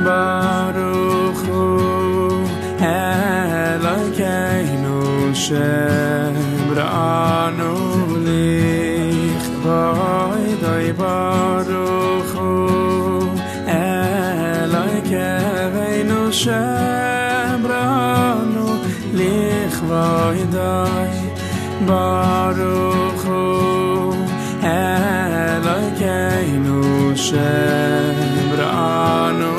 Baruch Hu Elokeinu shebra'anu lichvoidoi. Baruch Hu Elokeinu shebra'anu lichvoidoi. Baruch Hu Elokeinu shebra'anu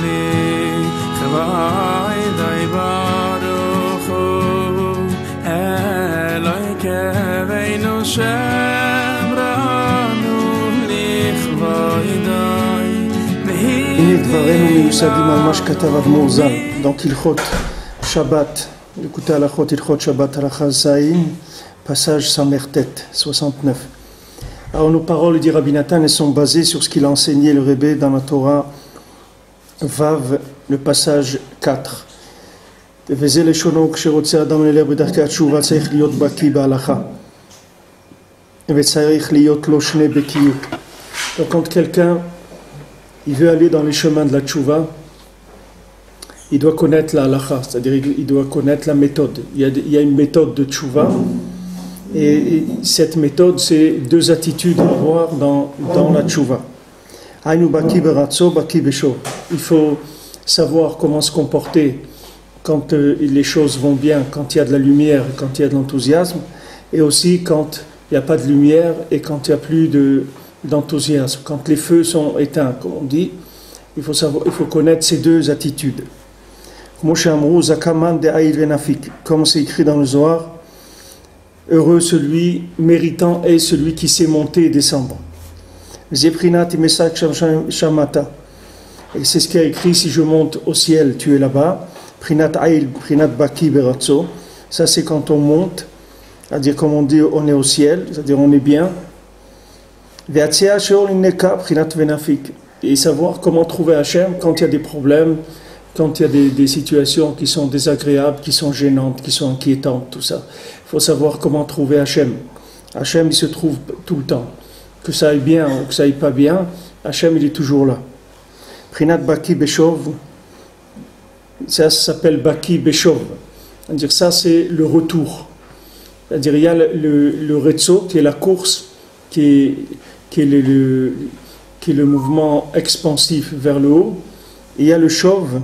lichvoidoi. Baruch Hu Elokeinu shebra'anu lichvoidoi. הנה דברינו מיוסדים על מה שכתב אדמו"ר ז"ל, dans הלכות שבת, לקוטי הלכות הלכות שבת הלכה זין, passage Samertet, 69. Alors nos paroles, dit Rabbi Nathan, elles sont basées sur ce qu'il a enseigné le Rebbe dans la Torah Vav, le passage 4. וזה לשונו כשרוצה אדם ללך בדרכי התשובה צריך להיות בקיא בהלכה וצריך להיות לו שני בקיאות. Donc quand quelqu'un il veut aller dans les chemins de la tchouva, il doit connaître la halakha, c'est-à-dire il doit connaître la méthode. Il y a une méthode de tchouva, et cette méthode, c'est deux attitudes à avoir dans la tchouva. Il faut savoir comment se comporter quand les choses vont bien, quand il y a de la lumière, quand il y a de l'enthousiasme, et aussi quand il n'y a pas de lumière et quand il n'y a plus d'enthousiasme. Quand les feux sont éteints, comme on dit, il faut connaître ces deux attitudes. Comme c'est écrit dans le Zohar, heureux celui méritant est celui qui sait monter et descendre. Et c'est ce qui a écrit, si je monte au ciel, tu es là-bas. Ça c'est quand on monte, c'est-à-dire comme on dit, on est au ciel, c'est-à-dire on est bien. Et savoir comment trouver Hachem quand il y a des problèmes, quand il y a des situations qui sont désagréables, qui sont gênantes, qui sont inquiétantes, tout ça. Il faut savoir comment trouver Hachem. Hachem, il se trouve tout le temps. Que ça aille bien ou que ça aille pas bien, Hachem, il est toujours là. Prinat Baki Beshov, ça s'appelle Baki Beshov. C'est-à-dire ça, c'est le retour. C'est-à-dire il y a le Retso, qui est la course, qui est le mouvement expansif vers le haut, et il y a le chauve,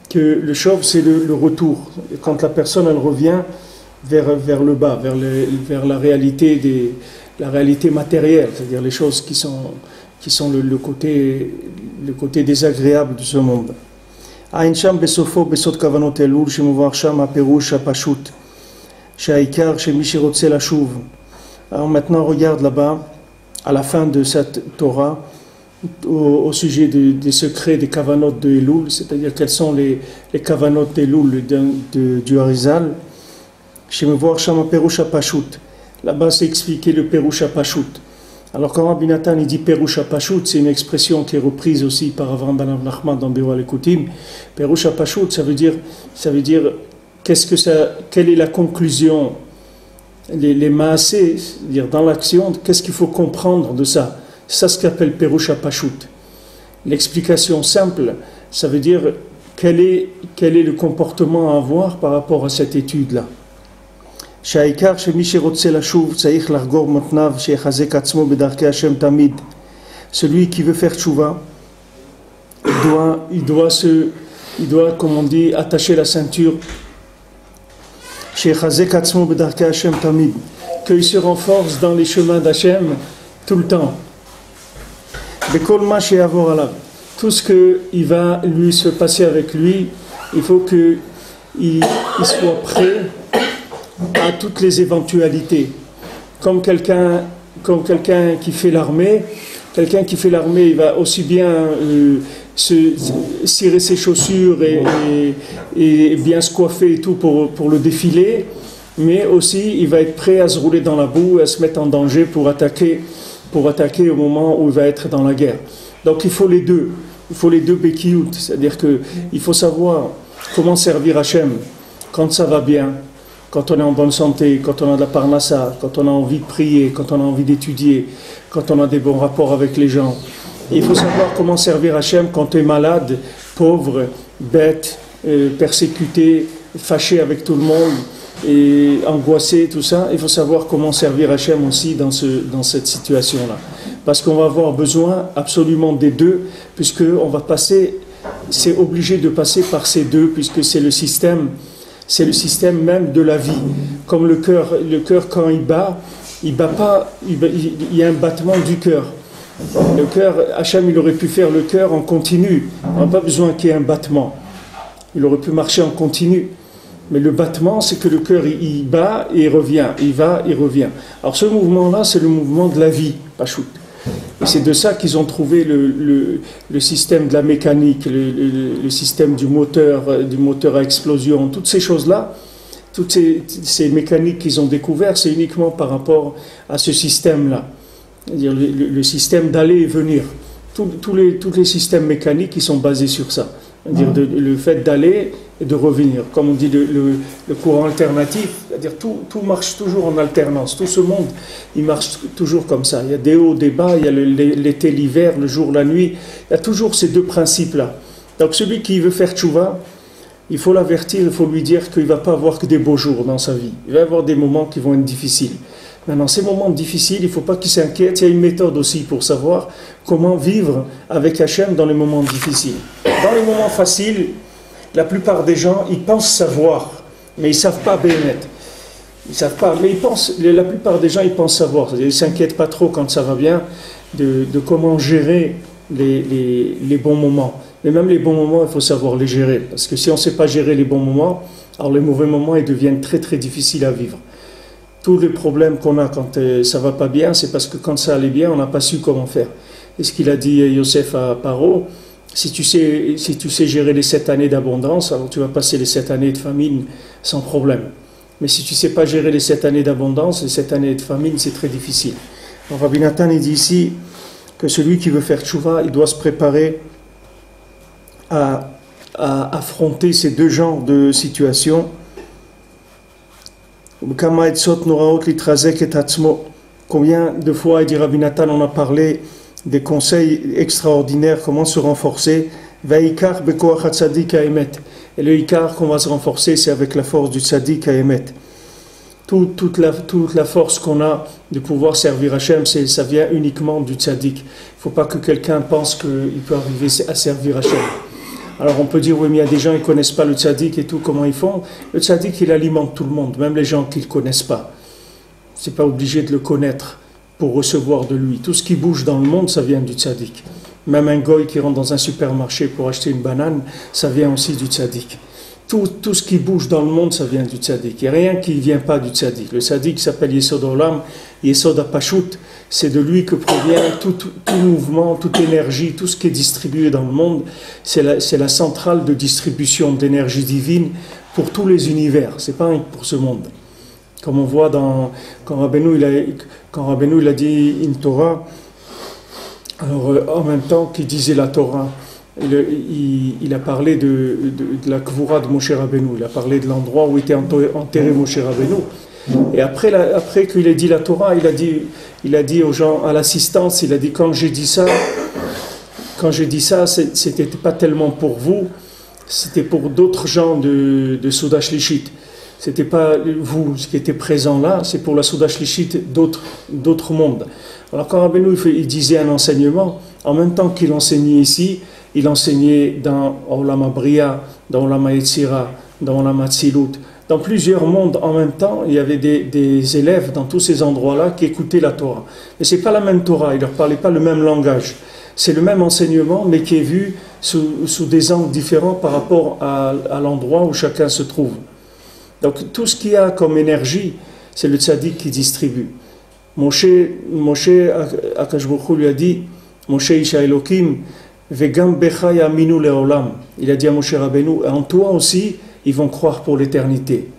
que le chauve c'est le retour, quand la personne elle revient vers le bas, vers la réalité matérielle, c'est-à-dire les choses qui sont le côté désagréable de ce monde. Alors maintenant regarde là-bas à la fin de cette Torah, au sujet des secrets des kavanot de Elul, c'est-à-dire quels sont les kavanot d'Elul du Harizal. Là-bas, c'est expliqué le Perush HaPashut. Alors, quand Rabbi Nathan il dit Perush HaPashut, c'est une expression qui est reprise aussi par Avraham ben Nachman dans Be'or HaLikutim. Perush HaPashut, ça veut dire quelle est la conclusion, les maasé, c'est-à-dire dans l'action, qu'est-ce qu'il faut comprendre de ça? C'est ça ce qu'on appelle Perush HaPashut. L'explication simple, ça veut dire quel est le comportement à avoir par rapport à cette étude-là. Celui qui veut faire tchouva, il doit, comme on dit, attacher la ceinture. Qu'il se renforce dans les chemins d'Hachem tout le temps. Tout ce qui va lui se passer avec lui, il faut qu'il soit prêt à toutes les éventualités. Comme quelqu'un qui fait l'armée, il va aussi bien cirer ses chaussures et bien se coiffer et tout pour le défilé, mais aussi il va être prêt à se rouler dans la boue, à se mettre en danger pour attaquer au moment où il va être dans la guerre. Donc il faut les deux bekiyut, c'est-à-dire qu'il faut savoir comment servir Hachem quand ça va bien, quand on est en bonne santé, quand on a de la parnassa, quand on a envie de prier, quand on a envie d'étudier, quand on a des bons rapports avec les gens. Et il faut savoir comment servir Hachem quand tu es malade, pauvre, bête, persécuté, fâché avec tout le monde et angoissé, tout ça. Il faut savoir comment servir Hachem aussi dans cette situation-là. Parce qu'on va avoir besoin absolument des deux, puisqu'on va passer, c'est obligé de passer par ces deux, puisque c'est le système même de la vie. Comme le cœur quand il bat pas, il y a un battement du cœur. Le cœur, Hachem, il aurait pu faire le cœur en continu. On n'a pas besoin qu'il y ait un battement. Il aurait pu marcher en continu. Mais le battement, c'est que le cœur, il bat et il revient. Il va, il revient. Alors ce mouvement-là, c'est le mouvement de la vie, Pachout. Et c'est de ça qu'ils ont trouvé le système de la mécanique, le système du moteur à explosion, toutes ces choses-là, toutes ces mécaniques qu'ils ont découvertes, c'est uniquement par rapport à ce système-là. C'est-à-dire le système d'aller et venir. Tous les systèmes mécaniques qui sont basés sur ça. C'est-à-dire le fait d'aller et de revenir. Comme on dit le courant alternatif, c'est-à-dire tout marche toujours en alternance. Tout ce monde, il marche toujours comme ça. Il y a des hauts, des bas, il y a l'été, l'hiver, le jour, la nuit. Il y a toujours ces deux principes-là. Donc celui qui veut faire tchouva, il faut l'avertir, il faut lui dire qu'il ne va pas avoir que des beaux jours dans sa vie. Il va y avoir des moments qui vont être difficiles. Maintenant, ces moments difficiles, il ne faut pas qu'il s'inquiète. Il y a une méthode aussi pour savoir comment vivre avec Hachem dans les moments difficiles. Dans les moments faciles, la plupart des gens, ils pensent savoir, mais ils ne savent pas bien. Ils ne savent pas, mais la plupart des gens, ils pensent savoir. Ils ne s'inquiètent pas trop quand ça va bien de comment gérer les bons moments. Mais même les bons moments, il faut savoir les gérer. Parce que si on ne sait pas gérer les bons moments, alors les mauvais moments, ils deviennent très très difficiles à vivre. Tous les problèmes qu'on a quand ça ne va pas bien, c'est parce que quand ça allait bien, on n'a pas su comment faire. Et ce qu'il a dit Yosef à Paro, si tu sais gérer les 7 années d'abondance, alors tu vas passer les 7 années de famine sans problème. Mais si tu ne sais pas gérer les 7 années d'abondance, les 7 années de famine, c'est très difficile. Alors Rabbi Nathan, il dit ici que celui qui veut faire tchouva, il doit se préparer à affronter ces deux genres de situations. Combien de fois, il dit Rabbi Nathan, on a parlé des conseils extraordinaires, comment se renforcer. Et le ikar qu'on va se renforcer, c'est avec la force du tzaddik à émet. Toute la force qu'on a de pouvoir servir Hachem, ça vient uniquement du tzaddik. Il ne faut pas que quelqu'un pense qu'il peut arriver à servir Hachem. Alors on peut dire, oui, mais il y a des gens qui ne connaissent pas le tzaddik et tout, comment ils font? Le tzaddik, il alimente tout le monde, même les gens qui ne le connaissent pas. Ce n'est pas obligé de le connaître pour recevoir de lui. Tout ce qui bouge dans le monde, ça vient du tzaddik. Même un goy qui rentre dans un supermarché pour acheter une banane, ça vient aussi du tzaddik. Tout ce qui bouge dans le monde, ça vient du tzaddik. Il n'y a rien qui ne vient pas du tzaddik. Le tzaddik s'appelle Yesod Olam, Yesod HaPashut. C'est de lui que provient tout mouvement, toute énergie, tout ce qui est distribué dans le monde. C'est la centrale de distribution d'énergie divine pour tous les univers. Ce n'est pas rien pour ce monde. Comme on voit quand Rabbeinu il a dit une Torah, alors en même temps qu'il disait la Torah, il a parlé de la Kvoura de Moshe Rabbeinu, il a parlé de l'endroit où était enterré Moshe Rabbeinu. Et après qu'il ait dit la Torah, il a dit aux gens, à l'assistance, il a dit quand j'ai dit ça, c'était pas tellement pour vous, c'était pour d'autres gens de Souda Shlishit. C'était pas vous qui étiez présents là, c'est pour la Souda Shlishit d'autres mondes. Alors quand Rabbeinu il disait un enseignement, en même temps qu'il enseignait ici, il enseignait dans Olam Bria, dans Olam Yetzira, dans Olam Atzilut, dans plusieurs mondes en même temps. Il y avait des élèves dans tous ces endroits-là qui écoutaient la Torah. Mais c'est pas la même Torah, il leur parlait pas le même langage. C'est le même enseignement, mais qui est vu sous des angles différents par rapport à l'endroit où chacun se trouve. Donc tout ce qu'il y a comme énergie, c'est le tzaddik qui distribue. Moshe Akash Baruch Hu lui a dit, Moshe Isha Elokim, Vegam Becha Yaminu Leolam. Il a dit à Moshe Rabbeinu, en toi aussi, ils vont croire pour l'éternité.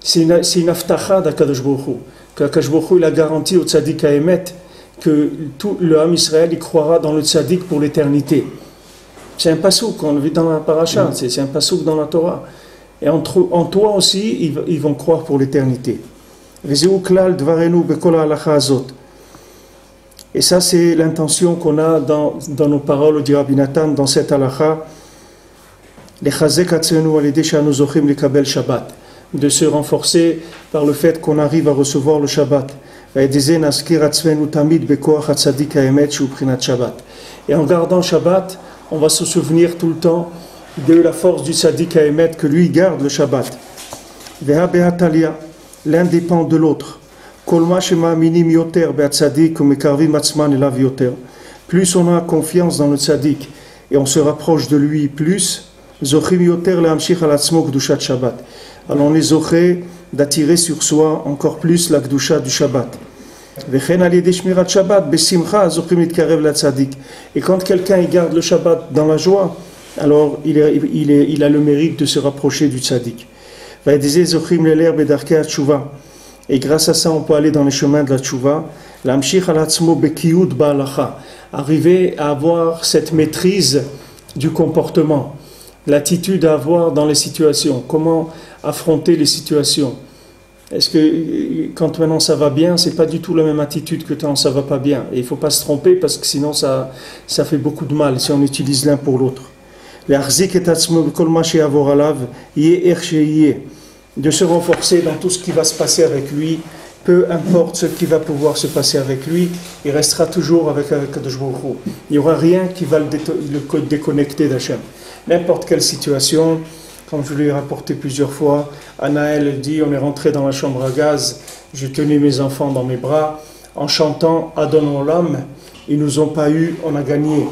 C'est une aftacha d'Akadosh Baruch Hu. Qu'Akadosh Baruch Hu il a garanti au tzaddik à émet que tout le Ham Israël il croira dans le tzaddik pour l'éternité. C'est un pasouk, on le vit dans la paracha, c'est un pasouk dans la Torah. Et en toi aussi, ils vont croire pour l'éternité. Et ça, c'est l'intention qu'on a dans nos paroles du Rabbi Nathan, dans cette halakha, de se renforcer par le fait qu'on arrive à recevoir le Shabbat. Et en gardant Shabbat, on va se souvenir tout le temps de la force du Tzaddik Haemet, que lui garde le Shabbat. L'un dépend de l'autre. Plus on a confiance dans le Tzaddik et on se rapproche de lui, plus alors on est zoché d'attirer sur soi encore plus la Kedusha du Shabbat. Et quand quelqu'un garde le Shabbat dans la joie, alors il a le mérite de se rapprocher du Tzaddik. Et grâce à ça, on peut aller dans les chemins de la Tchouva, arriver à avoir cette maîtrise du comportement, l'attitude à avoir dans les situations, comment affronter les situations. Est-ce que quand maintenant ça va bien, c'est pas du tout la même attitude que quand ça va pas bien. Et il faut pas se tromper parce que sinon ça fait beaucoup de mal si on utilise l'un pour l'autre. De se renforcer dans tout ce qui va se passer avec lui, peu importe ce qui va pouvoir se passer avec lui, il restera toujours avec Kadosh Baruch Hu. Il n'y aura rien qui va le déconnecter d'Hachem. N'importe quelle situation, comme je lui ai rapporté plusieurs fois, Anaël dit, on est rentré dans la chambre à gaz, je tenais mes enfants dans mes bras, en chantant Adon Olam, ils nous ont pas eu, on a gagné.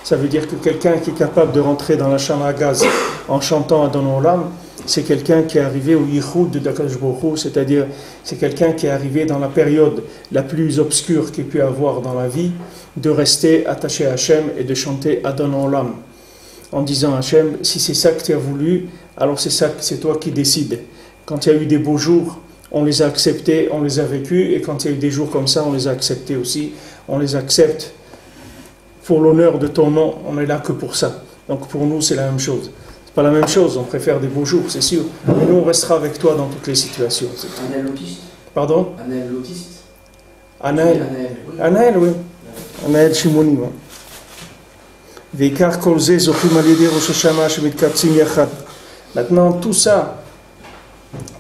Ça veut dire que quelqu'un qui est capable de rentrer dans la chambre à gaz en chantant Adon Olam, c'est quelqu'un qui est arrivé au Yichud de Kadosh Baruch Hu, c'est-à-dire c'est quelqu'un qui est arrivé dans la période la plus obscure qu'il peut avoir dans la vie, de rester attaché à Hachem et de chanter Adon Olam, en disant à Hachem, si c'est ça que tu as voulu, alors c'est toi qui décides. Quand il y a eu des beaux jours, on les a acceptés, on les a vécus, et quand il y a eu des jours comme ça, on les a acceptés aussi, on les accepte pour l'honneur de ton nom, on est là que pour ça. Donc pour nous, c'est la même chose. C'est pas la même chose, on préfère des beaux jours, c'est sûr. Mais nous, on restera avec toi dans toutes les situations. Anaël l'autiste. Pardon? Anaël l'autiste. Anaël. Anaël, oui. Anaël Shimoni, oui. Maintenant, tout ça,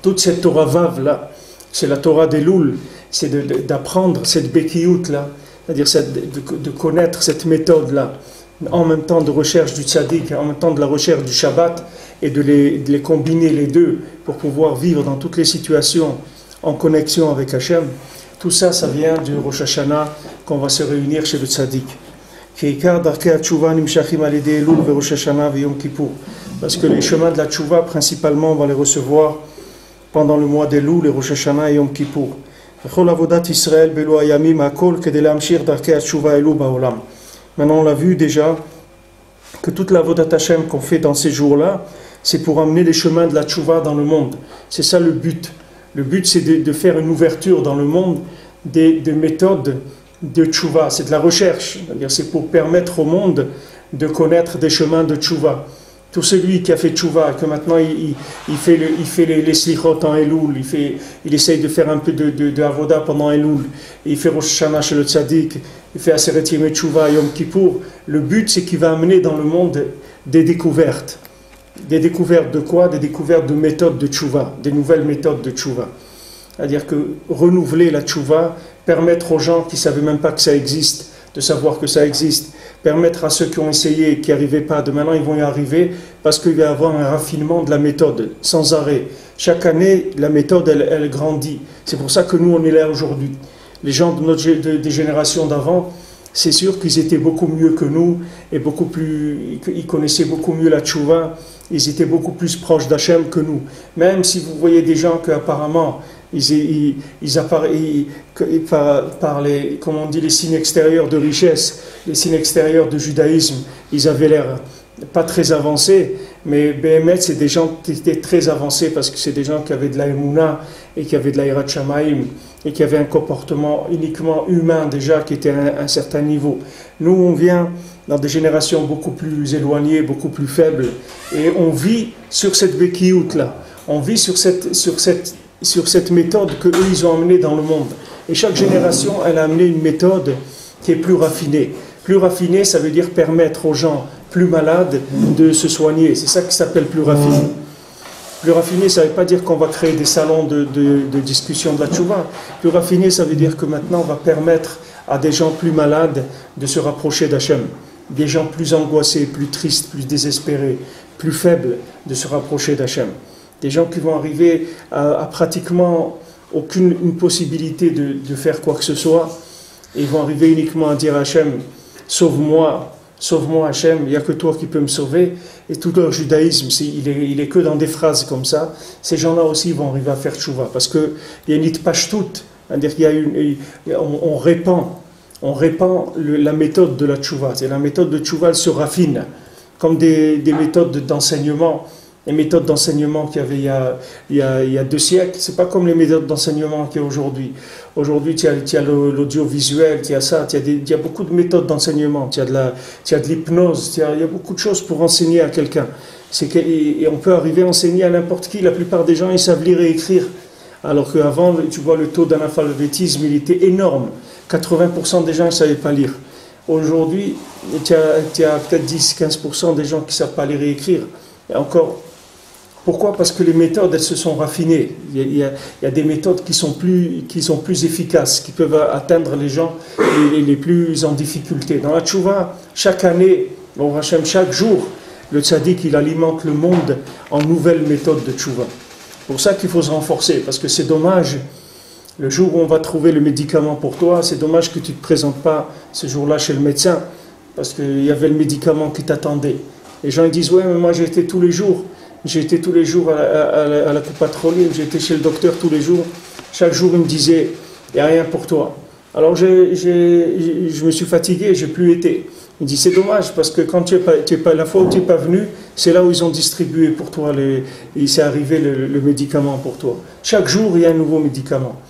toute cette Torah Vav là, c'est la Torah d'Elul, c'est d'apprendre cette Bekiyut là, c'est-à-dire de connaître cette méthode là, en même temps de recherche du tzaddik, en même temps de la recherche du Shabbat, et de les combiner les deux pour pouvoir vivre dans toutes les situations en connexion avec Hachem. Tout ça, ça vient du Rosh Hashanah qu'on va se réunir chez le tzaddik. Parce que les chemins de la tchouva, principalement, on va les recevoir pendant le mois d'Elul, les Rosh Hashanah et Yom Kippour. Maintenant, on l'a vu déjà que toute la Avodat Hashem qu'on fait dans ces jours-là, c'est pour amener les chemins de la tchouva dans le monde. C'est ça le but. Le but, c'est de faire une ouverture dans le monde des méthodes de tchouva. C'est de la recherche. C'est-à-dire, c'est pour permettre au monde de connaître des chemins de tchouva. Tout celui qui a fait tchouva, que maintenant il fait les slichot en Elul, il essaye de faire un peu de avoda pendant Elul, il fait Rosh Hashanah chez le tzaddik, il fait Aseret Yemei Tchouva, Yom Kippour. Le but, c'est qu'il va amener dans le monde des découvertes. Des découvertes de quoi? Des découvertes de méthodes de tchouva, des nouvelles méthodes de tchouva. C'est-à-dire que renouveler la tchouva, permettre aux gens qui ne savaient même pas que ça existe, de savoir que ça existe, permettre à ceux qui ont essayé et qui n'y arrivaient pas, de maintenant ils vont y arriver, parce qu'il va y avoir un raffinement de la méthode, sans arrêt. Chaque année, la méthode, elle grandit. C'est pour ça que nous, on est là aujourd'hui. Les gens des générations d'avant, c'est sûr qu'ils étaient beaucoup mieux que nous, et beaucoup plus, ils connaissaient beaucoup mieux la tchouva, ils étaient beaucoup plus proches d'Hachem que nous. Même si vous voyez des gens qu'apparemment, par les, comme on dit, les signes extérieurs de richesse, les signes extérieurs de judaïsme, ils avaient l'air pas très avancés, mais BMS, c'est des gens qui étaient très avancés parce que c'est des gens qui avaient de la émouna et qui avaient de la hirat shamayim et qui avaient un comportement uniquement humain déjà qui était à un certain niveau. Nous, on vient dans des générations beaucoup plus éloignées, beaucoup plus faibles, et on vit sur cette bekiout là, on vit sur cette méthode qu'eux ils ont amenée dans le monde. Et chaque génération, elle a amené une méthode qui est plus raffinée. Plus raffinée, ça veut dire permettre aux gens plus malades de se soigner. C'est ça qui s'appelle plus raffiné. Plus raffiné, ça ne veut pas dire qu'on va créer des salons de discussion de la tchouva. Plus raffiné, ça veut dire que maintenant, on va permettre à des gens plus malades de se rapprocher d'Hachem. Des gens plus angoissés, plus tristes, plus désespérés, plus faibles, de se rapprocher d'Hachem. Des gens qui vont arriver à pratiquement aucune possibilité de faire quoi que ce soit. Et ils vont arriver uniquement à dire à Hachem, sauve-moi, sauve-moi Hachem, il n'y a que toi qui peux me sauver. Et tout leur judaïsme, il est que dans des phrases comme ça. Ces gens-là aussi vont arriver à faire tchouva. Parce qu'il y a une itpashtout, c'est-à-dire qu'on répand la méthode de la tchouva. La méthode de tchouva, elle se raffine, comme des méthodes d'enseignement. Les méthodes d'enseignement qu'il y avait il y a 2 siècles, c'est pas comme les méthodes d'enseignement qu'il y a aujourd'hui. Aujourd'hui, tu as l'audiovisuel, tu as ça, il y a beaucoup de méthodes d'enseignement, tu as de l'hypnose, il y a beaucoup de choses pour enseigner à quelqu'un. Et on peut arriver à enseigner à n'importe qui. La plupart des gens, ils savent lire et écrire. Alors qu'avant, tu vois, le taux d'analphabétisme, il était énorme. 80% des gens ne savaient pas lire. Aujourd'hui, tu as peut-être 10-15% des gens qui ne savent pas lire et écrire. Et encore, pourquoi? Parce que les méthodes, elles se sont raffinées. Il y a des méthodes qui sont plus efficaces, qui peuvent atteindre les gens les plus en difficulté. Dans la tchouva, chaque année, bon, Hachem, chaque jour, le tzaddik, il alimente le monde en nouvelles méthodes de tchouva. C'est pour ça qu'il faut se renforcer, parce que c'est dommage, le jour où on va trouver le médicament pour toi, c'est dommage que tu ne te présentes pas ce jour-là chez le médecin, parce qu'il y avait le médicament qui t'attendait. Les gens ils disent, ouais, mais moi j'ai été tous les jours à la Coupa Trolim, j'ai été chez le docteur tous les jours. Chaque jour il me disait, il n'y a rien pour toi. Alors je me suis fatigué, j'ai plus été. Il dit, c'est dommage, parce que quand la fois où tu n'es pas venu, c'est là où ils ont distribué pour toi, il s'est arrivé le médicament pour toi. Chaque jour, il y a un nouveau médicament.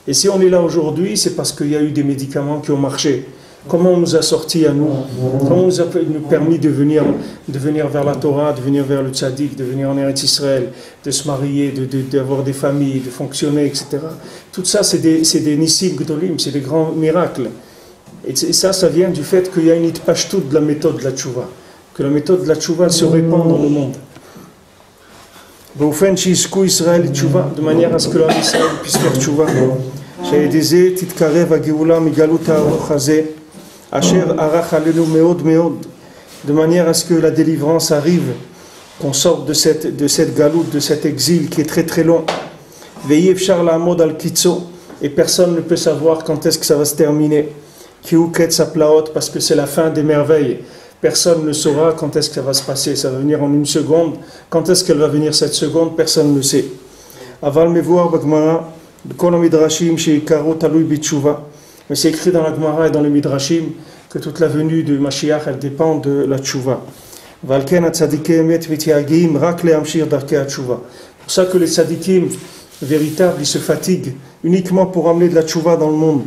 Et si on est là aujourd'hui, c'est parce qu'il y a eu des médicaments qui ont marché. Comment on nous a sortis à nous? Comment on nous a permis de venir vers la Torah, de venir vers le tzaddik, de venir en Eretz Israël, de se marier, d'avoir des familles, de fonctionner, etc. Tout ça, c'est des nissim gdolim, c'est des grands miracles. Et ça vient du fait qu'il y a une itpashtout de la méthode de la tchouva, que la méthode de la tchouva se répand dans le monde. De manière à ce que l'homme Israël puisse faire tchouva. De manière à ce que la délivrance arrive, qu'on sorte de cette galoute, de cet exil qui est très très long. Et personne ne peut savoir quand est-ce que ça va se terminer. Parce que c'est la fin des merveilles. Personne ne saura quand est-ce que ça va se passer. Ça va venir en une seconde. Quand est-ce qu'elle va venir cette seconde, personne ne sait. Mais c'est écrit dans la Gemara et dans le Midrashim que toute la venue de Mashiach, elle dépend de la tchouva. C'est pour ça que les tzadikim véritables, ils se fatiguent uniquement pour amener de la tchouva dans le monde.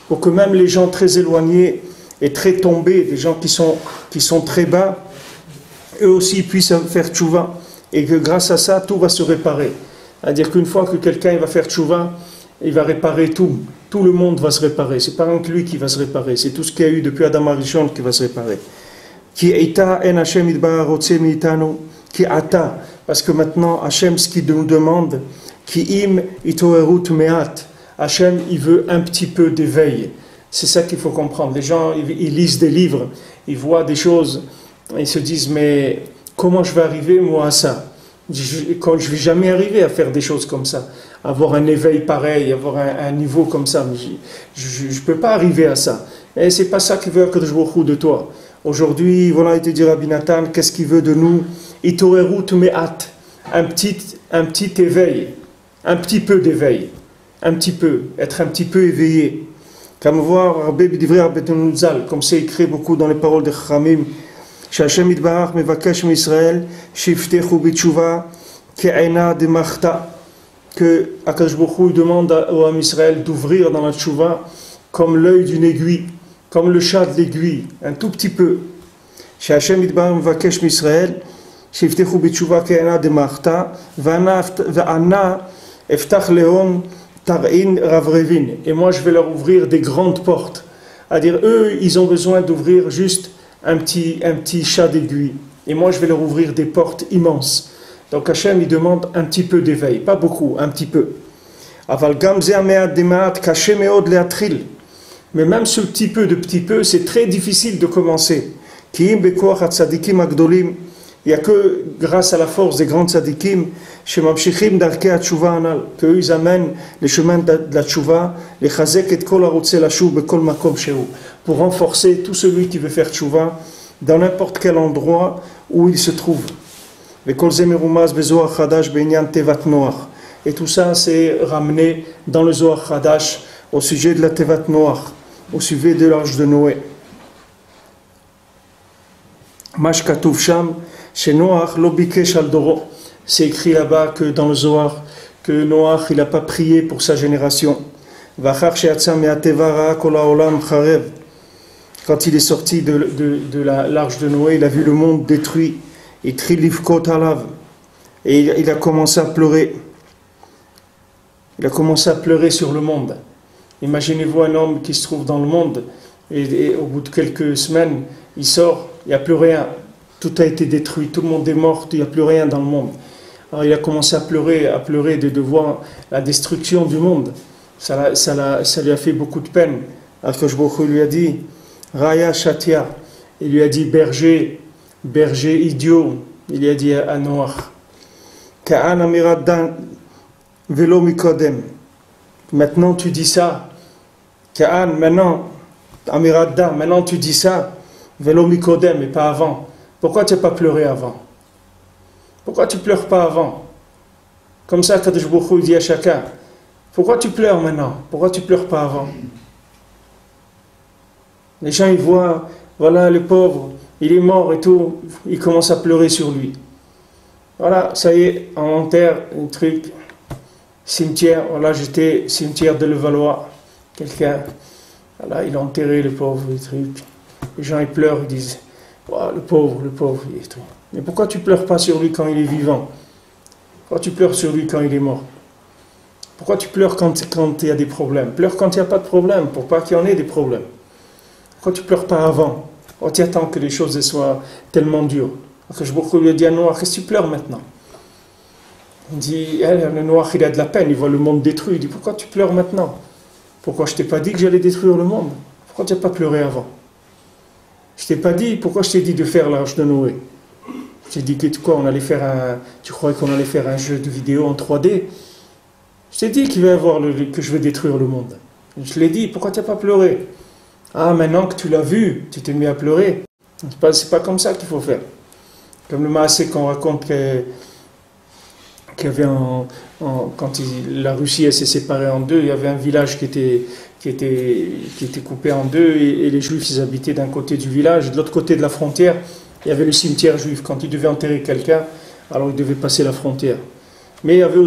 Pour que même les gens très éloignés et très tombés, des gens qui sont très bas, eux aussi puissent faire tchouva. Et que grâce à ça, tout va se réparer. C'est-à-dire qu'une fois que quelqu'un va faire tchouva, il va réparer tout. Tout le monde va se réparer. C'est pas que lui qui va se réparer. C'est tout ce qu'il y a eu depuis Adam Arishon qui va se réparer. Parce que maintenant, Hachem, ce qu'il nous demande, Hachem, il veut un petit peu d'éveil. C'est ça qu'il faut comprendre. Les gens, ils lisent des livres, ils voient des choses, ils se disent, mais comment je vais arriver, moi, à ça? Je ne vais jamais arriver à faire des choses comme ça, avoir un éveil pareil, avoir un niveau comme ça. Je ne peux pas arriver à ça. Et ce n'est pas ça qu'il veut Akadosh Baruch Hu de toi. Aujourd'hui, voilà, il te dit Rabbi Nathan, qu'est-ce qu'il veut de nous? Itorerut me'at, un petit éveil, un petit peu d'éveil, un petit peu, être un petit peu éveillé. Comme voir Rabbi B'divrei Rabbi Nuzal, comme c'est écrit beaucoup dans les paroles de Chachamim, שהשם יתברך מבקש מישראל שיפתחו בתשובה כעינה דמחתה, que Akadosh Baruch Hu demande au Ham Israël d'ouvrir dans la tchouva comme l'œil d'une aiguille, comme le chat de l'aiguille, un tout petit peu. שהשם יתברך מבקש מישראל שיפתחו בתשובה כעינה דמחתא, וענה אפתח להון תרעין רברבין. Et moi je vais leur ouvrir des grandes portes. C'est-à-dire eux, ils ont besoin d'ouvrir juste un petit chat d'aiguille. Et moi je vais leur ouvrir des portes immenses. Donc Hachem il demande un petit peu d'éveil, pas beaucoup, un petit peu. אבל גם זה המעט דמעט קשה מאוד להתחיל. Mais même ce petit peu, c'est très difficile de commencer. כי אם בכוח הצדיקים הגדולים, Il n'y a que grâce à la force des grands tzadikim שממשיכים דרכי התשובה הנ"ל, qu'eux ils amènent les chemins de la tchouva, לחזק את כל הרוצה לשוב בכל מקום שהוא. Pour renforcer tout celui qui veut faire tchouva dans n'importe quel endroit où il se trouve. וכל זה מרומז בזוהר חדש בעניין תיבת נוח. Et tout ça c'est ramené dans le Zohar Hadash au sujet de la תיבת נוח, au sujet de l'arche de Noé. מה שכתוב שם שנוח לא ביקש על דורו. C'est écrit là-bas que dans le Zohar que Noach il n'a pas prié pour sa génération. ואחר שיצא מהתיבה ראה כל העולם חרב. Quand il est sorti de l'arche de Noé, il a vu le monde détruit. התחיל לבכות עליו. Et il a commencé à pleurer. Il a commencé à pleurer sur le monde. Imaginez-vous un homme qui se trouve dans le monde et au bout de quelques semaines, il sort, il n'y a plus rien. Tout a été détruit, tout le monde est mort, il n'y a plus rien dans le monde. Alors il a commencé à pleurer de voir la destruction du monde. Ça lui a fait beaucoup de peine. Alors que Baruch lui a dit, Raya Shatia, il lui a dit berger idiot, il lui a dit à Noach. Ka'an amirat dan velo mikodem. Maintenant tu dis ça. Ka'an, maintenant, amirat dan, maintenant tu dis ça. Velo mikodem, mais pas avant. Pourquoi tu n'as pas pleuré avant? Pourquoi tu ne pleures pas avant? Comme ça, Kadosh Baruch Hu dit à chacun, pourquoi tu pleures maintenant? Pourquoi tu ne pleures pas avant? Les gens, ils voient, voilà le pauvre, il est mort et tout, ils commencent à pleurer sur lui. Voilà, ça y est, on enterre un truc, cimetière, voilà, j'étais cimetière de Levallois, quelqu'un, voilà, il a enterré le pauvre, le truc. Les gens, ils pleurent, ils disent, oh, le pauvre, et tout. Mais pourquoi tu ne pleures pas sur lui quand il est vivant? Pourquoi tu pleures sur lui quand il est mort? Pourquoi tu pleures quand il y a des problèmes? Pleure quand il n'y a pas de problème, pour pas qu'il y en ait des problèmes. Pourquoi tu ne pleures pas avant? Pourquoi tu attends que les choses soient tellement dures? Quand je lui ai dit à Noach, qu'est-ce que tu pleures maintenant? Il dit, le Noach, il a de la peine, il voit le monde détruit. Il dit, pourquoi tu pleures maintenant? Pourquoi je ne t'ai pas dit que j'allais détruire le monde? Pourquoi tu n'as pas pleuré avant? Je t'ai pas dit, pourquoi je t'ai dit de faire l'arche de Noé? Je t'ai dit que quoi, tu croyais qu'on allait faire un jeu de vidéo en 3D? Je t'ai dit qu'il va y avoir que je vais détruire le monde. Je l'ai dit, pourquoi tu n'as pas pleuré? Ah, maintenant que tu l'as vu, tu t'es mis à pleurer. C'est pas comme ça qu'il faut faire. Comme le Maasé qu'on raconte qu'il y avait quand la Russie s'est séparée en deux, il y avait un village qui était coupé en deux et les Juifs ils habitaient d'un côté du village, de l'autre côté de la frontière, il y avait le cimetière juif. Quand ils devaient enterrer quelqu'un, alors ils devaient passer la frontière. Mais il y avait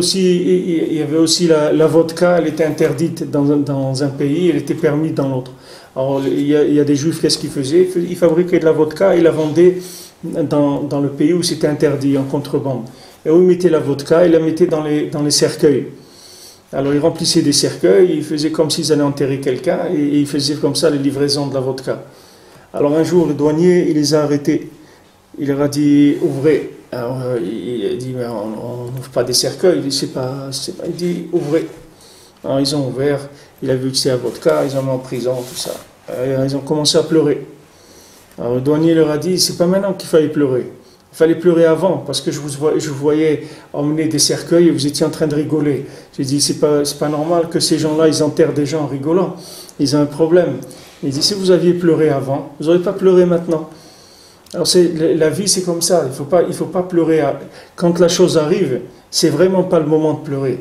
aussi la vodka, elle était interdite dans un pays, elle était permise dans l'autre. Alors il y a des Juifs, qu'est-ce qu'ils faisaient? Ils fabriquaient de la vodka et la vendaient dans le pays où c'était interdit, en contrebande. Et où ils mettaient la vodka, ils la mettaient dans les cercueils. Alors ils remplissaient des cercueils, ils faisaient comme s'ils allaient enterrer quelqu'un et ils faisaient comme ça les livraisons de la vodka. Alors un jour, le douanier, il les a arrêtés. Il leur a dit, ouvrez. Alors il a dit, mais on n'ouvre pas des cercueils. Il dit, il dit, ouvrez. Alors ils ont ouvert, il a vu que c'est la vodka, ils ont mis en prison, tout ça. Alors, ils ont commencé à pleurer. Alors le douanier leur a dit, c'est pas maintenant qu'il fallait pleurer. Il fallait pleurer avant, parce que je vous voyais emmener des cercueils et vous étiez en train de rigoler. J'ai dit, c'est pas normal que ces gens-là, ils enterrent des gens en rigolant. Ils ont un problème. Il dit, si vous aviez pleuré avant, vous n'aurez pas pleuré maintenant. Alors la vie, c'est comme ça. Il faut pas pleurer. Quand la chose arrive, c'est vraiment pas le moment de pleurer.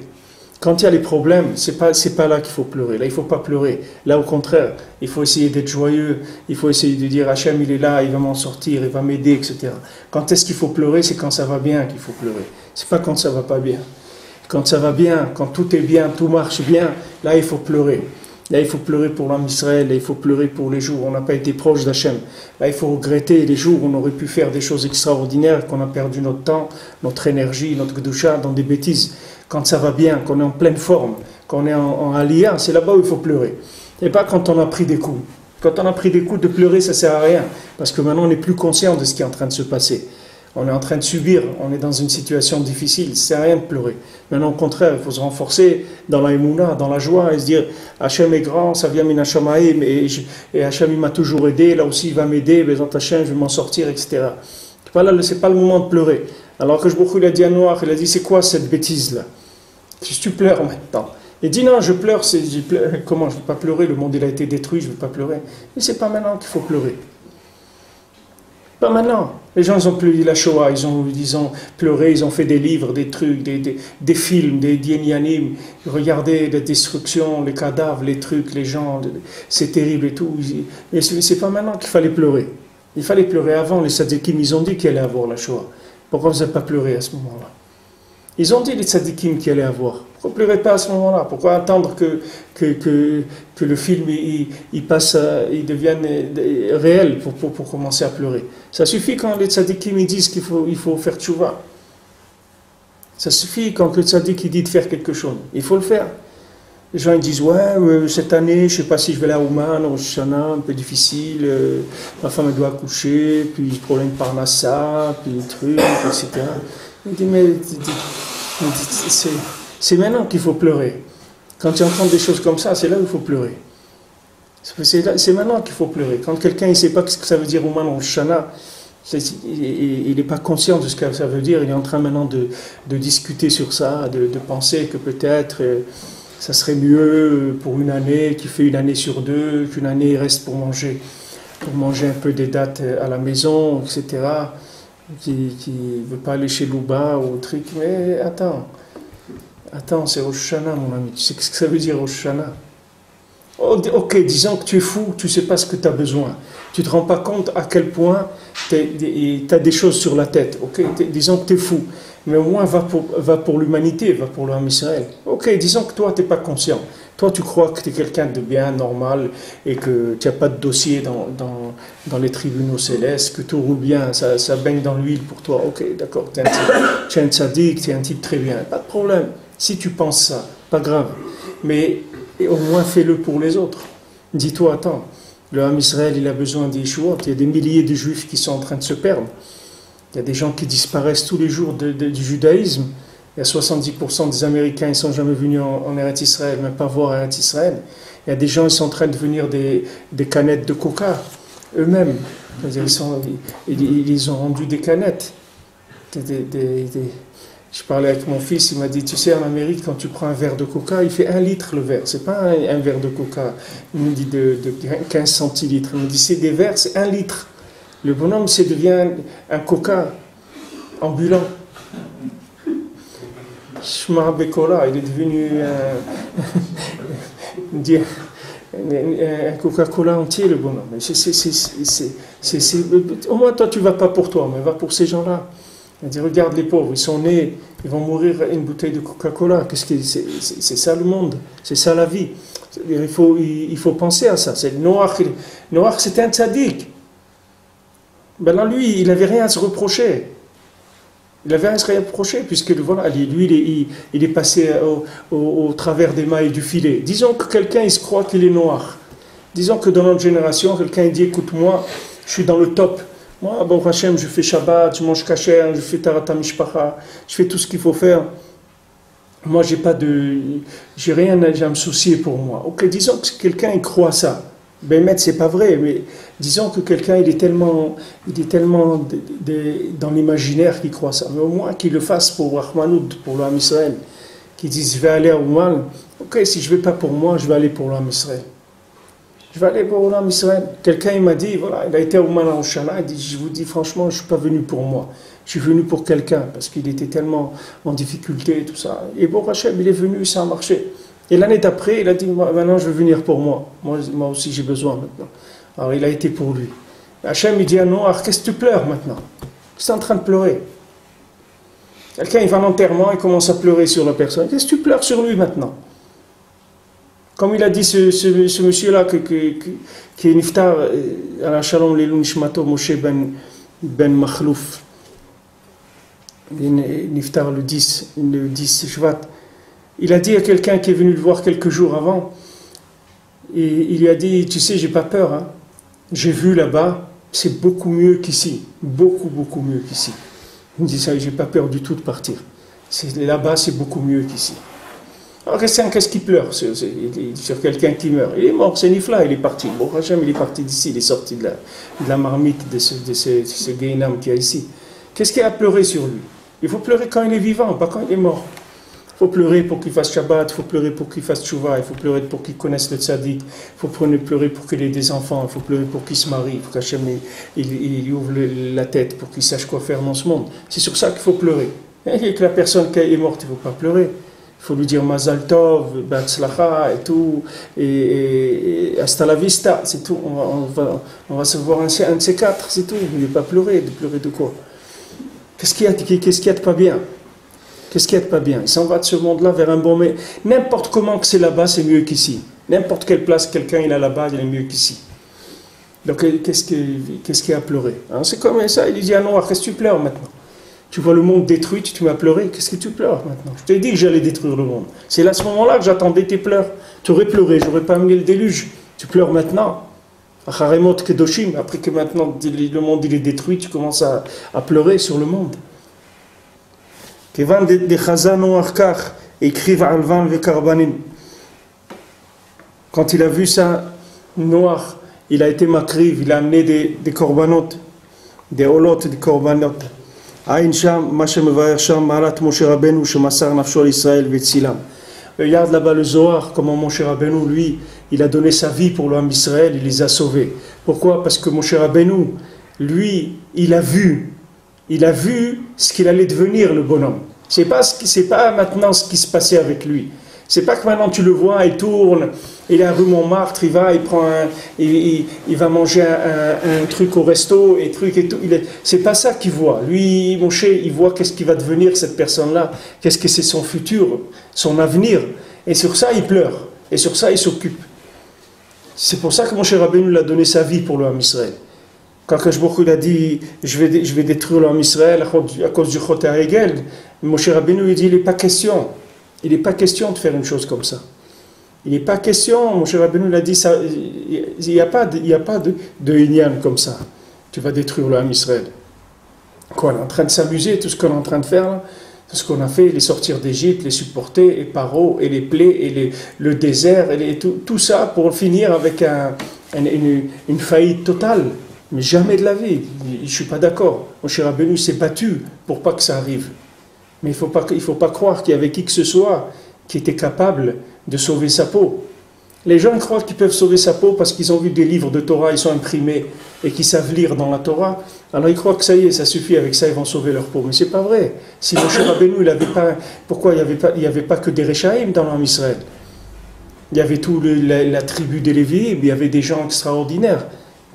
Quand il y a les problèmes, c'est pas là qu'il faut pleurer. Là, il ne faut pas pleurer. Là, au contraire, il faut essayer d'être joyeux. Il faut essayer de dire, Hachem, il est là, il va m'en sortir, il va m'aider, etc. Quand est-ce qu'il faut pleurer? C'est quand ça va bien qu'il faut pleurer. C'est pas quand ça va pas bien. Quand ça va bien, quand tout est bien, tout marche bien, là, il faut pleurer. Là, il faut pleurer pour l'âme Israël, là, il faut pleurer pour les jours où on n'a pas été proche d'Hachem. Là, il faut regretter les jours où on aurait pu faire des choses extraordinaires, qu'on a perdu notre temps, notre énergie, notre Kedusha dans des bêtises. Quand ça va bien, qu'on est en pleine forme, qu'on est en aliyah, c'est là-bas où il faut pleurer. Et pas quand on a pris des coups. Quand on a pris des coups, de pleurer, ça ne sert à rien. Parce que maintenant, on n'est plus conscient de ce qui est en train de se passer. On est en train de subir, on est dans une situation difficile, ça ne sert à rien de pleurer. Maintenant, au contraire, il faut se renforcer dans la émouna, dans la joie, et se dire Hachem est grand, ça vient min Hashamaïm, et Hachem il m'a toujours aidé, là aussi il va m'aider, Bezat Hachem, je vais m'en sortir, etc. Voilà, ce n'est pas le moment de pleurer. Alors que Baruch Hu, il a dit à Noach, il a dit c'est quoi cette bêtise-là? Si tu pleures maintenant. Il dit non, je pleure, comment je ne vais pas pleurer, le monde il a été détruit, je ne vais pas pleurer. Mais c'est pas maintenant qu'il faut pleurer. Pas maintenant. Les gens ils ont pleuré la Shoah, ils ont pleuré, ils ont fait des livres, des trucs, des films, des Yanim. Regardez la destruction, les cadavres, les trucs, les gens, c'est terrible et tout. Mais c'est pas maintenant qu'il fallait pleurer. Il fallait pleurer avant. Les tzadikim, ils ont dit qu'il allait avoir la Shoah. Pourquoi vous n'avez pas pleuré à ce moment-là? Ils ont dit les tzadikim qu'il allait avoir. Pourquoi ne pleurez pas à ce moment-là? Pourquoi attendre que le film il passe, il devienne réel pour commencer à pleurer? Ça suffit quand les tzadikim ils disent qu'il faut faire tchouva. Ça suffit quand le tzadik il dit de faire quelque chose. Il faut le faire. Les gens ils disent ouais, cette année je ne sais pas si je vais aller à Ouman, au Rosh Hashanah, un peu difficile, ma femme elle doit accoucher, puis problème par Nassa, puis trucs, etc. Il dit mais c'est maintenant qu'il faut pleurer. Quand tu entends des choses comme ça, c'est là où il faut pleurer. C'est maintenant qu'il faut pleurer. Quand quelqu'un ne sait pas ce que ça veut dire Ouman au Rosh Hashanah, il n'est pas conscient de ce que ça veut dire, il est en train maintenant de discuter sur ça, de penser que peut-être ça serait mieux pour une année, qu'il fait une année sur deux, qu'une année il reste pour manger un peu des dates à la maison, etc. Qui ne veut pas aller chez Louba ou truc. Mais attends, c'est Rosh Hashanah, mon ami. Tu sais ce que ça veut dire Rosh Hashanah? Ok, disons que tu es fou, tu ne sais pas ce que tu as besoin. Tu ne te rends pas compte à quel point tu as des choses sur la tête. Ok, disons que tu es fou. Mais au moins, va pour l'humanité, va pour l'homme Israël. Ok, disons que toi, tu n'es pas conscient. Toi, tu crois que tu es quelqu'un de bien, normal, et que tu n'as pas de dossier dans les tribunaux célestes, que tout roule bien, ça baigne dans l'huile pour toi. Ok, d'accord, tu es un tzaddik, tu es un type très bien. Pas de problème. Si tu penses ça, pas grave. Mais au moins, fais-le pour les autres. Dis-toi, attends, le Ham Israël, il a besoin des Yeshuot. Il y a des milliers de Juifs qui sont en train de se perdre. Il y a des gens qui disparaissent tous les jours du judaïsme. Il y a 70% des Américains, ils ne sont jamais venus en Eretz Israël, même pas voir Eretz Israël. Il y a des gens, ils sont en train de devenir des canettes de coca, eux-mêmes. Ils ont rendu des canettes. Je parlais avec mon fils, il m'a dit, tu sais, en Amérique, quand tu prends un verre de coca, il fait 1 litre le verre. C'est pas un verre de coca, il me dit de 15 centilitres. Il me dit, c'est des verres, c'est 1 litre. Le bonhomme, c'est devient un coca ambulant. Shma Bekola, il est devenu un Coca-Cola entier, le bonhomme. Au moins, toi, tu ne vas pas pour toi, mais va pour ces gens-là. Il dit, regarde les pauvres, ils sont nés, ils vont mourir à une bouteille de Coca-Cola. C'est ça le monde, c'est ça la vie. Il faut penser à ça. Noach, c'était un tzaddik. Ben lui, il n'avait rien à se reprocher. Il n'avait rien à se reprocher, puisque voilà, lui, il est passé au travers des mailles du filet. Disons que quelqu'un, il se croit qu'il est noir. Disons que dans notre génération, quelqu'un dit, écoute, moi, je suis dans le top. Moi, Baruch Hashem, je fais Shabbat, je mange kasher, je fais Tarata Mishpacha, je fais tout ce qu'il faut faire. Moi, j'ai rien à me soucier pour moi. Ok, disons que quelqu'un, il croit ça. Ben, c'est pas vrai, mais disons que quelqu'un, il est tellement dans l'imaginaire qu'il croit ça. Mais au moins qu'il le fasse pour Rahmanoud, pour l'Am Israël. Qu'il dise, je vais aller à Ouman. Ok, si je ne vais pas pour moi, je vais aller pour l'Am Israël. Je vais aller pour l'Am Israël. Quelqu'un, il m'a dit, voilà, il a été à Ouman en Shana, il dit, je vous dis franchement, je ne suis pas venu pour moi. Je suis venu pour quelqu'un, parce qu'il était tellement en difficulté et tout ça. Et bon, Hachem, il est venu, ça a marché. Et l'année d'après, il a dit, maintenant je veux venir pour moi. Moi aussi j'ai besoin maintenant. Alors il a été pour lui. Hachem, il dit à Noach, qu'est-ce que tu pleures maintenant? Tu es en train de pleurer. Quelqu'un, il va à l'enterrement, il commence à pleurer sur la personne. Qu'est-ce que tu pleures sur lui maintenant? Comme il a dit ce monsieur-là qui est Niftar, à la Shalom Lelou Nishmato, Moshe ben Makhlouf, Niftar le 10 Shvat. Il a dit à quelqu'un qui est venu le voir quelques jours avant, et il lui a dit, tu sais, j'ai pas peur, hein. J'ai vu là-bas, c'est beaucoup mieux qu'ici, beaucoup mieux qu'ici. Il me dit ça, j'ai pas peur du tout de partir. Là-bas, c'est beaucoup mieux qu'ici. Alors qu'est-ce qu'il pleure sur quelqu'un qui meurt? Il est mort, c'est Nifla, il est parti. Bon, Hachem, il est parti d'ici, il est sorti de la marmite de ce Gainam qu'il y a ici. Qu'est-ce qu'il y a à pleurer sur lui? Il faut pleurer quand il est vivant, pas quand il est mort. Il faut pleurer pour qu'il fasse Shabbat, il faut pleurer pour qu'il fasse Tchouva, il faut pleurer pour qu'il connaisse le tzaddik, il faut pleurer pour qu'il ait des enfants, il faut pleurer pour qu'il se marie, il faut qu'Hachem il ouvre la tête pour qu'il sache quoi faire dans ce monde. C'est sur ça qu'il faut pleurer. Et que la personne qui est morte, il ne faut pas pleurer. Il faut lui dire Mazal Tov, Batzlacha et tout, et hasta la vista, c'est tout. On va se voir un de ces quatre, c'est tout. Il ne faut pas pleurer. De pleurer de quoi? Qu'est-ce qu'il y a de pas bien? Qu'est-ce qu'il y a de pas bien? Il s'en va de ce monde-là vers un bon... Mais n'importe comment que c'est là-bas, c'est mieux qu'ici. N'importe quelle place quelqu'un il a là-bas, il est mieux qu'ici. Donc qu'est-ce qu'il y a à pleurer? Hein, c'est comme ça, il dit à Noah, qu'est-ce que tu pleures maintenant? Tu vois le monde détruit, tu m'as pleuré, qu'est-ce que tu pleures maintenant? Je t'ai dit que j'allais détruire le monde. C'est à ce moment-là que j'attendais tes pleurs. Tu aurais pleuré, j'aurais pas amené le déluge. Tu pleures maintenant. Acharemot Kedoshim, après que maintenant le monde il est détruit, tu commences à pleurer sur le monde. Kevan de Chazano Arkach, écrive Alvan ve Karbanin. Quand il a vu ça, Noach, il a été makriv, il a amené des korbanot, des holot, des korbanot. Aïn Sham, Mashem Vayer Sham, Marat Moshe Rabbeinu, Shemasar Nafshol Israël Vetzilam. Regarde là-bas le Zohar, comment Moshe Rabbeinu, lui, il a donné sa vie pour l'homme d'Israël, il les a sauvés. Pourquoi? Parce que Moshe Rabbeinu, lui, il a vu ce qu'il allait devenir, le bonhomme. C'est pas maintenant ce qui se passait avec lui. C'est pas que maintenant tu le vois, il tourne, il est à rue Montmartre, il va manger un truc au resto et truc et tout. C'est pas ça qu'il voit. Lui, Moshe, il voit qu'est-ce qui va devenir cette personne-là, qu'est-ce que c'est son futur, son avenir. Et sur ça, il pleure. Et sur ça, il s'occupe. C'est pour ça que Moshe Rabbeinu lui a donné sa vie pour le Ham Israël. Quand Akash Baruch Hu, il a dit je vais détruire le Ham Israël à cause du Chot HaEgel, Moshe Rabbeinu lui dit il n'est pas question. Il n'est pas question de faire une chose comme ça. Il n'est pas question, Moshe Rabbeinu l'a dit, il n'y a pas de Inyan comme ça. Tu vas détruire le Ham Israël. Quoi, on est en train de s'amuser, tout ce qu'on est en train de faire là, tout ce qu'on a fait, les sortir d'Égypte, les supporter, et Paro, et les plaies, et le désert, et tout ça pour finir avec une faillite totale. Mais jamais de la vie. Je ne suis pas d'accord. Moshe Rabbeinu s'est battu pour pas que ça arrive. Mais il ne faut pas croire qu'il y avait qui que ce soit qui était capable de sauver sa peau. Les gens croient qu'ils peuvent sauver sa peau parce qu'ils ont vu des livres de Torah, ils sont imprimés et qu'ils savent lire dans la Torah. Alors ils croient que ça y est, ça suffit, avec ça ils vont sauver leur peau. Mais ce n'est pas vrai. Si Moshe Rabbeinu, il avait pas... Pourquoi il n'y avait pas que des Rechaïm dans l'Am Israël? Il y avait la tribu des Lévi'im, il y avait des gens extraordinaires.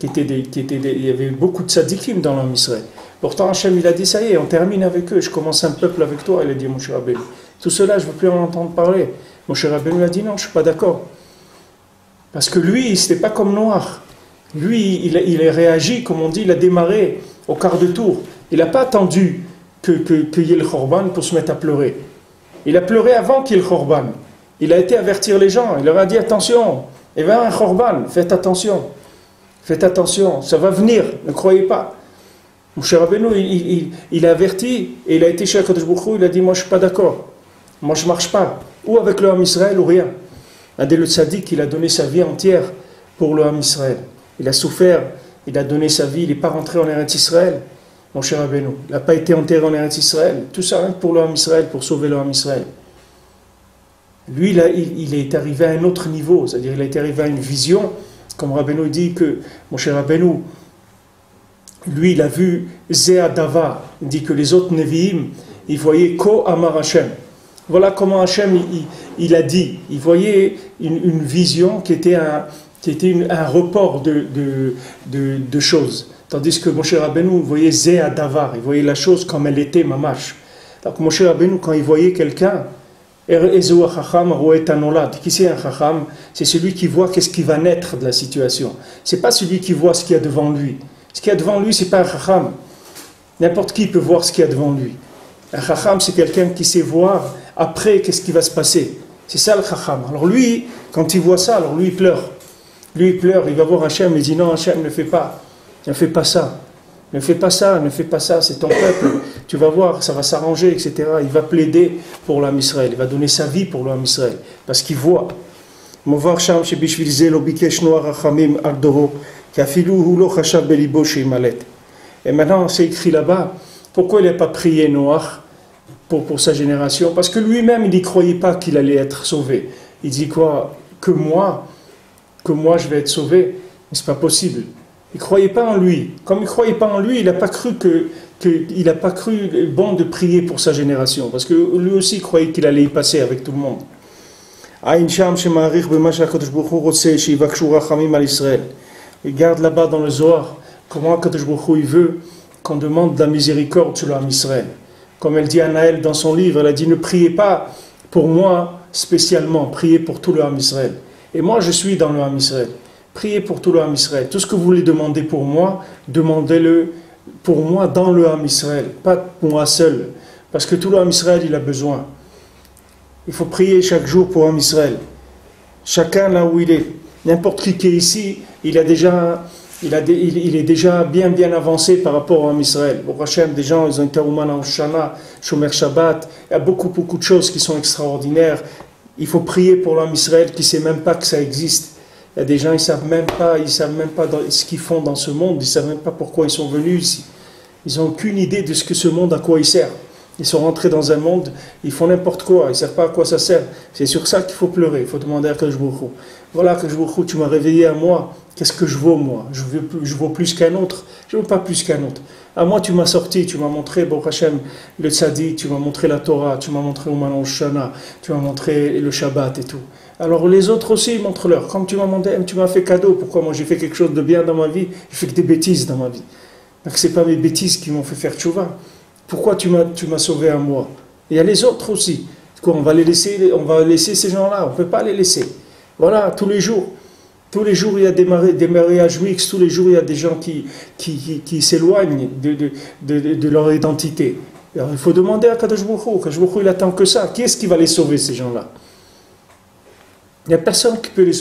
Il y avait beaucoup de tzadikim dans l'Am Israël. Pourtant, Hachem, il a dit, ça y est, on termine avec eux, je commence un peuple avec toi, il a dit, Moshe Rabbeinu. Tout cela, je ne veux plus en entendre parler. Moshe Rabbeinu a dit, non, je ne suis pas d'accord. Parce que lui, ce n'était pas comme Noach. Lui, il a réagi, comme on dit, il a démarré au quart de tour. Il n'a pas attendu qu'il y ait le Khorban pour se mettre à pleurer. Il a pleuré avant qu'il y ait le Khorban. Il a été avertir les gens, il leur a dit, attention, il va y avoir un Khorban, faites attention. Faites attention, ça va venir, ne croyez pas. Moshe Rabbeinu, il a averti, et il a été chez Akadosh Baruch Hu, il a dit, moi je ne suis pas d'accord, moi je ne marche pas, ou avec le Ham Israël ou rien. Adé le Tzaddik, il a donné sa vie entière pour le Ham Israël. Il a souffert, il a donné sa vie, il n'est pas rentré en Eretz Israël, Moshe Rabbeinu. Il n'a pas été enterré en Eretz Israël, tout ça rien que pour le Ham Israël, pour sauver le Ham Israël. Lui, il est arrivé à un autre niveau, c'est-à-dire il est arrivé à une vision. Comme Rabbeinu dit que Moshe Rabbeinu, lui, il a vu Zéa Dava, il dit que les autres Nevi'im, ils voyaient Ko Amar Hashem. Voilà comment Hashem, il a dit. Il voyait une vision qui était un report de choses. Tandis que Moshe Rabbeinu voyait Zéa Davar, il voyait la chose comme elle était, mamash. Donc Moshe Rabbeinu, quand il voyait quelqu'un, Qui c'est un chacham? C'est celui qui voit qu'est-ce qui va naître de la situation. C'est pas celui qui voit ce qu'il y a devant lui. Ce qu'il y a devant lui, c'est pas un chacham. N'importe qui peut voir ce qu'il y a devant lui. Un chacham, c'est quelqu'un qui sait voir après qu'est-ce qui va se passer. C'est ça le chacham. Alors lui, quand il voit ça, alors lui il pleure. Lui il pleure, il va voir Hachem, il dit non Hachem, ne fais pas. Ne fais pas ça. Ne fais pas ça, ne fais pas ça, c'est ton peuple. Tu vas voir, ça va s'arranger, etc. Il va plaider pour l'âme Israël. Il va donner sa vie pour l'âme Israël. Parce qu'il voit. Et maintenant, c'est écrit là-bas. Pourquoi il n'a pas prié Noach pour sa génération? Parce que lui-même, il n'y croyait pas qu'il allait être sauvé. Il dit quoi? Que moi je vais être sauvé? Mais ce n'est pas possible. Il ne croyait pas en lui. Comme il ne croyait pas en lui, il n'a pas cru il n'a pas cru bon de prier pour sa génération. Parce que lui aussi il croyait qu'il allait y passer avec tout le monde. Regarde là-bas dans le Zohar, comment Kadosh Baruch Hu, il veut qu'on demande de la miséricorde sur l'âme Israël. Comme elle dit à Naël dans son livre, elle a dit ne priez pas pour moi spécialement, priez pour tout le Ham Israël. Et moi je suis dans le Ham Israël. Priez pour tout le Ham Israël. Tout ce que vous voulez demander pour moi, demandez-le pour moi dans le Ham Israël, pas pour moi seul. Parce que tout le Ham Israël, il a besoin. Il faut prier chaque jour pour Ham Israël. Chacun là où il est. N'importe qui est ici, il est déjà bien avancé par rapport à Ham Israël. Au Hachem, des gens, ils ont été Ouman en Shana, Shomer Shabbat. Il y a beaucoup de choses qui sont extraordinaires. Il faut prier pour l'Ham Israël qui ne sait même pas que ça existe. Il y a des gens, ils ne savent même pas ce qu'ils font dans ce monde, ils ne savent même pas pourquoi ils sont venus ici. Ils n'ont aucune idée de ce que ce monde, à quoi il sert. Ils sont rentrés dans un monde, ils font n'importe quoi, ils ne savent pas à quoi ça sert. C'est sur ça qu'il faut pleurer, il faut demander à Kadosh Baruch Hu. Voilà, Kadosh Baruch Hu, tu m'as réveillé à moi, qu'est-ce que je vaux moi? Je vaux plus qu'un autre? Je ne vaux pas plus qu'un autre. À moi, tu m'as sorti, tu m'as montré, Baruch Hashem, le Tzaddik, tu m'as montré la Torah, tu m'as montré Ouman Shana, tu m'as montré le Shabbat et tout. Alors les autres aussi, montre-leur. Comme tu m'as fait cadeau, pourquoi moi j'ai fait quelque chose de bien dans ma vie? Je fais que des bêtises dans ma vie. Donc ce n'est pas mes bêtises qui m'ont fait faire tchouva. Pourquoi tu m'as sauvé à moi? Il y a les autres aussi. On va laisser ces gens-là, on ne peut pas les laisser. Voilà, tous les jours. Tous les jours, il y a des mariages mixtes, tous les jours, il y a des gens qui s'éloignent de leur identité. Alors, il faut demander à Kadosh Baruch Hu. Kadosh Baruch Hu, il attend que ça. Qui est-ce qui va les sauver, ces gens-là? Il n'y a personne qui peut les sauver.